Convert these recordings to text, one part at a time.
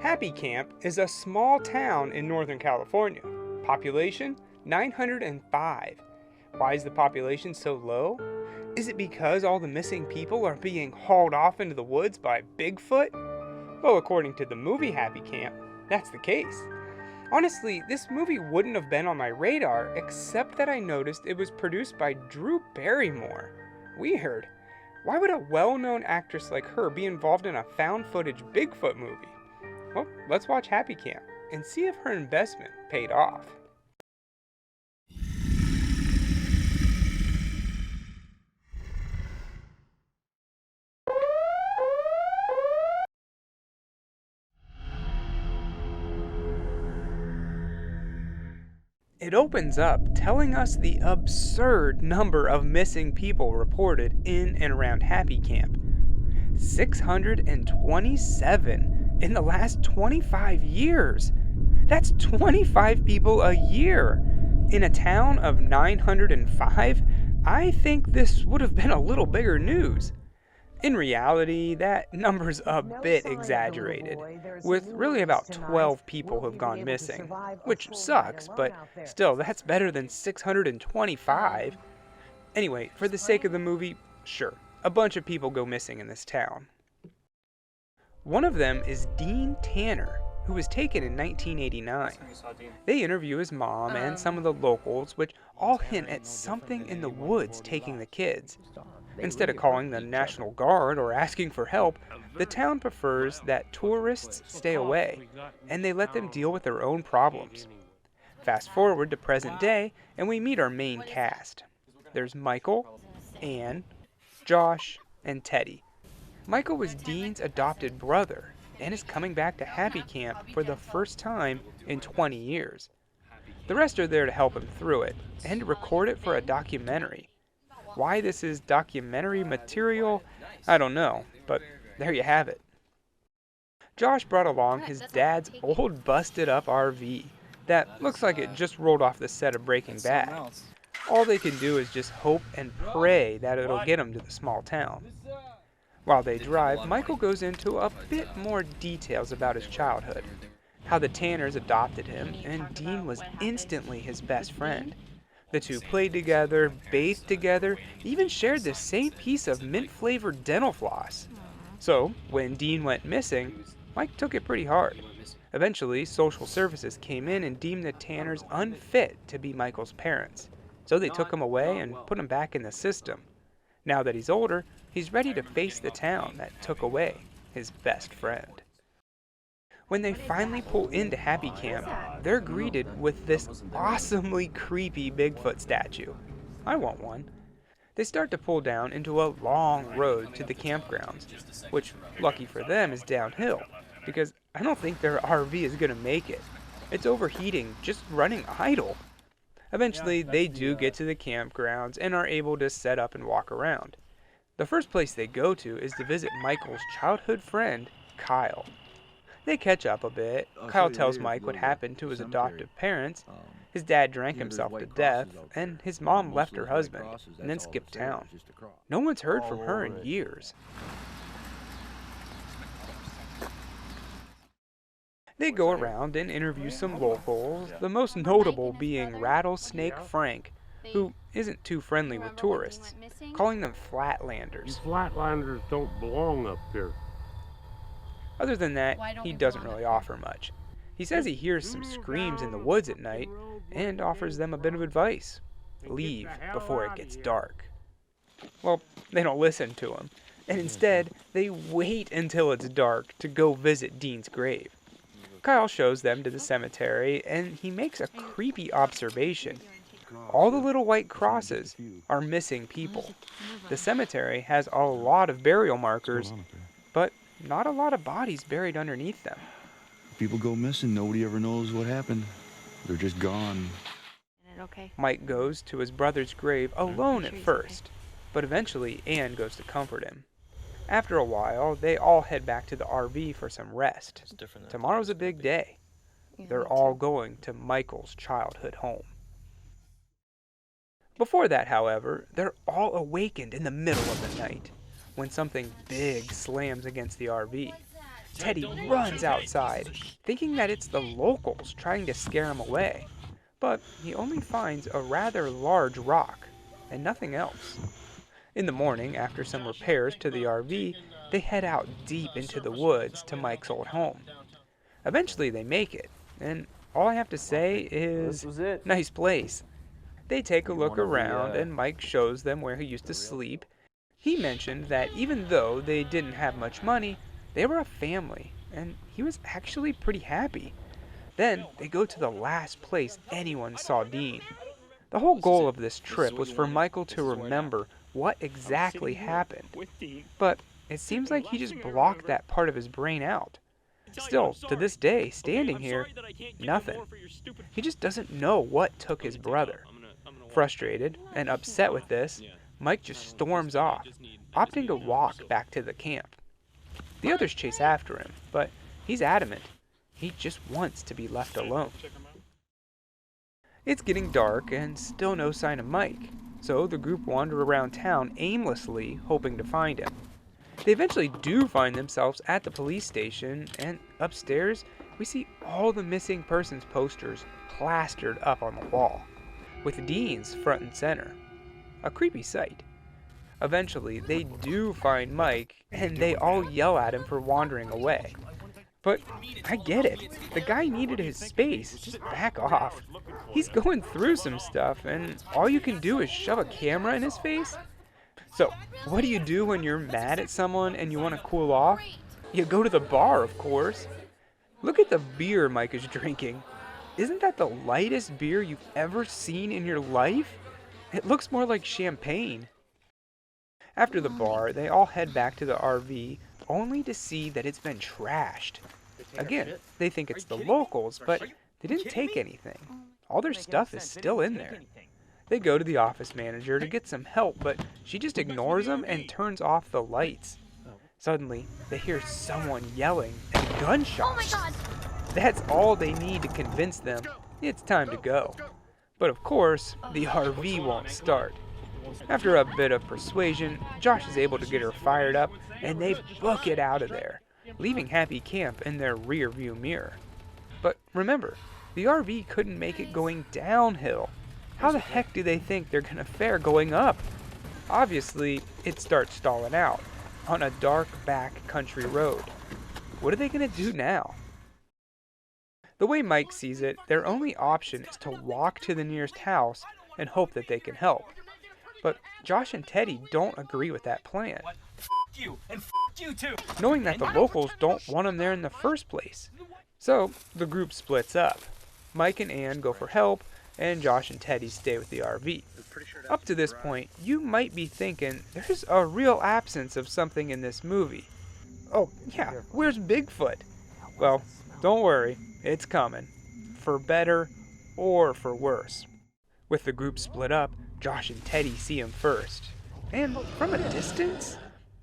Happy Camp is a small town in Northern California. Population 905. Why is the population so low? Is it because all the missing people are being hauled off into the woods by Bigfoot? Well, according to the movie Happy Camp, that's the case. Honestly, this movie wouldn't have been on my radar except that I noticed it was produced by Drew Barrymore. Weird. Why would a well-known actress like her be involved in a found-footage Bigfoot movie? Well, let's watch Happy Camp and see if her investment paid off. It opens up telling us the absurd number of missing people reported in and around Happy Camp. 627 in the last 25 years. That's 25 people a year. In a town of 905, I think this would have been a little bigger news. In reality, that number's a bit exaggerated, with really about 12 people who've gone missing, which sucks, but still, that's better than 625. Anyway, for the sake of the movie, sure, a bunch of people go missing in this town. One of them is Dean Tanner, who was taken in 1989. They interview his mom and some of the locals, which all hint at something in the woods taking the kids. Instead of calling the National Guard or asking for help, the town prefers that tourists stay away, and they let them deal with their own problems. Fast forward to present day, and we meet our main cast. There's Michael, Anne, Josh, and Teddy. Michael was Dean's adopted brother, and is coming back to Happy Camp for the first time in 20 years. The rest are there to help him through it, and to record it for a documentary. Why this is documentary material, I don't know, but there you have it. Josh brought along his dad's old busted up RV that looks like it just rolled off the set of Breaking Bad. All they can do is just hope and pray that it'll get them to the small town. While they drive, Michael goes into a bit more details about his childhood, how the Tanners adopted him, and Dean was instantly his best friend. The two played together, bathed together, even shared the same piece of mint-flavored dental floss. So, when Dean went missing, Mike took it pretty hard. Eventually, social services came in and deemed the Tanners unfit to be Michael's parents. So they took him away and put him back in the system. Now that he's older, he's ready to face the town that took away his best friend. When they finally pull into Happy Camp, they're greeted with this awesomely creepy Bigfoot statue. I want one. They start to pull down into a long road to the campgrounds, which, lucky for them, is downhill, because I don't think their RV is going to make it. It's overheating just running idle. Eventually, they do get to the campgrounds and are able to set up and walk around. The first place they go to is to visit Michael's childhood friend, Kyle. They catch up a bit. Kyle tells Mike what happened to his adoptive parents. His dad drank himself to death, and his mom left her husband, and then skipped town. No one's heard from her in years. They go around and interview some locals, the most notable being Rattlesnake Frank, who isn't too friendly with tourists, calling them flatlanders. Flatlanders don't belong up here. Other than that, he doesn't really offer much. He says he hears some screams in the woods at night and offers them a bit of advice. Leave before it gets dark. Well, they don't listen to him, and instead, they wait until it's dark to go visit Dean's grave. Kyle shows them to the cemetery, and he makes a creepy observation. All the little white crosses are missing people. The cemetery has a lot of burial markers, but not a lot of bodies buried underneath them. People go missing, nobody ever knows what happened. They're just gone. Mike goes to his brother's grave alone at first, but eventually Anne goes to comfort him. After a while, they all head back to the RV for some rest. Tomorrow's a big day. They're all going to Michael's childhood home. Before that, however, they're all awakened in the middle of the night when something big slams against the RV. Teddy runs outside, thinking that it's the locals trying to scare him away. But he only finds a rather large rock, and nothing else. In the morning, after some repairs to the RV, they head out deep into the woods to Mike's old home. Eventually they make it, and all I have to say is, This was it. nice place. They take a look around, and Mike shows them where he used to sleep. He mentioned that even though they didn't have much money, they were a family, and he was actually pretty happy. Then they go to the last place anyone saw Dean. The whole goal of this trip was for Michael to remember what exactly happened, but it seems like he just blocked that part of his brain out. Still, to this day, standing here, nothing. He just doesn't know what took his brother. Frustrated and upset with this, Mike just storms off, opting to walk back to the camp. The others chase after him, but he's adamant. He just wants to be left alone. It's getting dark and still no sign of Mike, so the group wander around town aimlessly, hoping to find him. They eventually do find themselves at the police station, and upstairs, we see all the missing persons posters plastered up on the wall, with Dean's front and center. A creepy sight. Eventually, they do find Mike, and they all yell at him for wandering away. But I get it. The guy needed his space. Just back off. He's going through some stuff, and all you can do is shove a camera in his face? So, what do you do when you're mad at someone and you want to cool off? You go to the bar, of course. Look at the beer Mike is drinking. Isn't that the lightest beer you've ever seen in your life? It looks more like champagne. After the bar, they all head back to the RV, only to see that it's been trashed. Again, they think it's the locals, but they didn't take anything. All their stuff is still in there. They go to the office manager to get some help, but she just ignores them and turns off the lights. Suddenly, they hear someone yelling and gunshots. Oh my God! That's all they need to convince them it's time to go. But of course, the RV won't start. After a bit of persuasion, Josh is able to get her fired up, and they book it out of there, leaving Happy Camp in their rear view mirror. But remember, the RV couldn't make it going downhill. How the heck do they think they're gonna fare going up? Obviously, it starts stalling out on a dark back country road. What are they gonna do now? The way Mike sees it, their only option is to walk to the nearest house and hope that they can help. But Josh and Teddy don't agree with that plan, You and you too. knowing that the locals don't want them there in the first place. So the group splits up. Mike and Ann go for help, and Josh and Teddy stay with the RV. Up to this point, you might be thinking there's a real absence of something in this movie. Oh yeah, where's Bigfoot? Well, don't worry, it's coming. For better or for worse. With the group split up, Josh and Teddy see him first. And from a distance,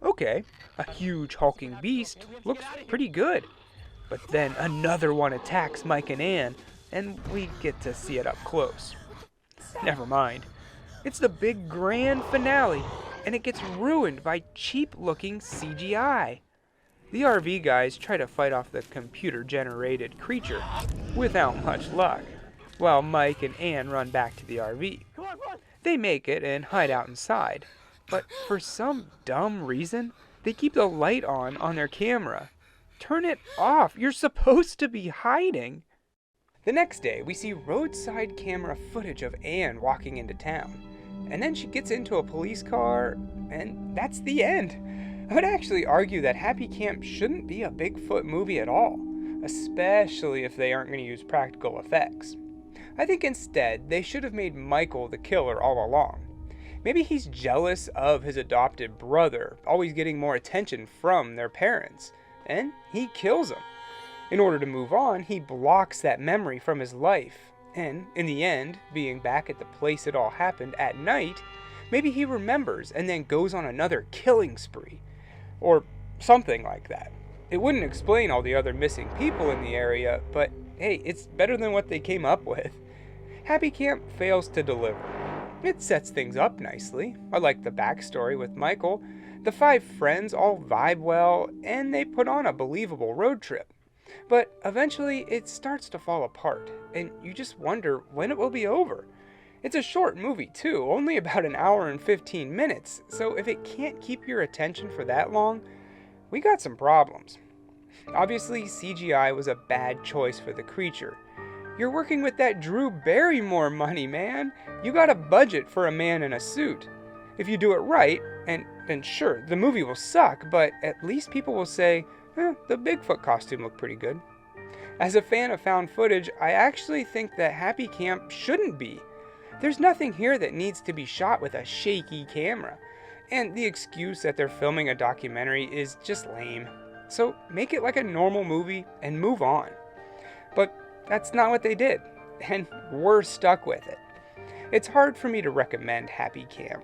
okay, a huge hulking beast looks pretty good. But then another one attacks Mike and Ann, and we get to see it up close. Never mind. It's the big grand finale, and it gets ruined by cheap-looking CGI. The RV guys try to fight off the computer-generated creature, without much luck, while Mike and Ann run back to the RV. They make it and hide out inside, but for some dumb reason, they keep the light on their camera. Turn it off, you're supposed to be hiding. The next day, we see roadside camera footage of Ann walking into town, and then she gets into a police car, and that's the end. I would actually argue that Happy Camp shouldn't be a Bigfoot movie at all, especially if they aren't going to use practical effects. I think instead, they should have made Michael the killer all along. Maybe he's jealous of his adopted brother, always getting more attention from their parents, and he kills him. In order to move on, he blocks that memory from his life, and in the end, being back at the place it all happened at night, maybe he remembers and then goes on another killing spree, or something like that. It wouldn't explain all the other missing people in the area, but hey, it's better than what they came up with. Happy Camp fails to deliver. It sets things up nicely. I like the backstory with Michael, The 5 friends all vibe well, and they put on a believable road trip. But eventually, it starts to fall apart, and you just wonder when it will be over. It's a short movie, too, only about an hour and 15 minutes, so if it can't keep your attention for that long, we got some problems. Obviously, CGI was a bad choice for the creature. You're working with that Drew Barrymore money, man. You got a budget for a man in a suit. If you do it right, and then sure, the movie will suck, but at least people will say, the Bigfoot costume looked pretty good. As a fan of found footage, I actually think that Happy Camp shouldn't be. There's nothing here that needs to be shot with a shaky camera. And the excuse that they're filming a documentary is just lame. So make it like a normal movie and move on. But that's not what they did, and we're stuck with it. It's hard for me to recommend Happy Camp.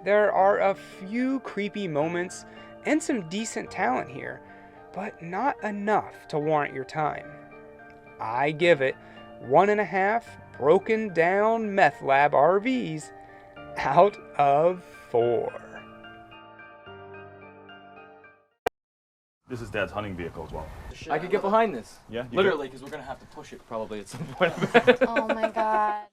There are a few creepy moments and some decent talent here, but not enough to warrant your time. I give it 1.5 broken down meth lab RVs out of 4. This is Dad's hunting vehicle as well. I could get behind this. Yeah? You Literally, because we're going to have to push it probably at some point. Oh my god.